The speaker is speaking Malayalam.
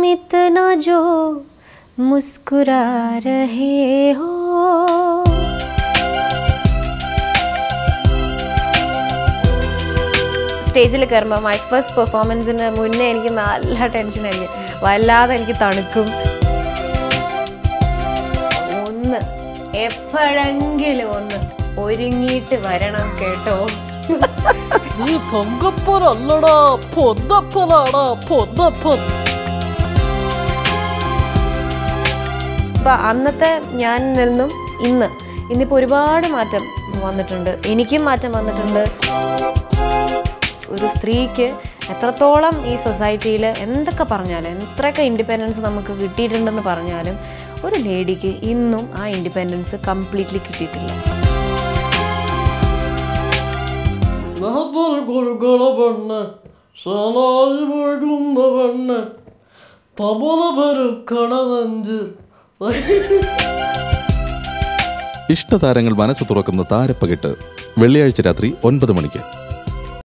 इतना जो मुस्कुरा रहे हो. സ്റ്റേജിൽ കയറുമ്പോൾ മൈ ഫസ്റ്റ് പെർഫോമൻസിന് മുന്നേ എനിക്ക് നല്ല ടെൻഷനായിരിക്കും, വല്ലാതെ എനിക്ക് തണുക്കും. ഒന്ന് എപ്പോഴെങ്കിലും ഒന്ന് ഒരുങ്ങിയിട്ട് വരണം കേട്ടോ. അപ്പം അന്നത്തെ ഞാൻ നിന്നും ഇന്നിപ്പോൾ ഒരുപാട് മാറ്റം വന്നിട്ടുണ്ട്, എനിക്കും മാറ്റം വന്നിട്ടുണ്ട്. ഒരു സ്ത്രീക്ക് എത്രത്തോളം ഈ സൊസൈറ്റിയിൽ എന്തൊക്കെ പറഞ്ഞാലും എത്രയൊക്കെ ഇൻഡിപെൻഡൻസ് നമുക്ക് കിട്ടിയിട്ടുണ്ടെന്ന് പറഞ്ഞാലും ഒരു ലേഡിക്ക് ഇന്നും ആ ഇൻഡിപെൻഡൻസ് കംപ്ലീറ്റ്ലി കിട്ടിയിട്ടില്ല. ഇഷ്ടതാരങ്ങൾ മനസ്സ് തുറക്കുന്ന താരപ്പകിട്ട് വെള്ളിയാഴ്ച രാത്രി 9 മണിക്ക്.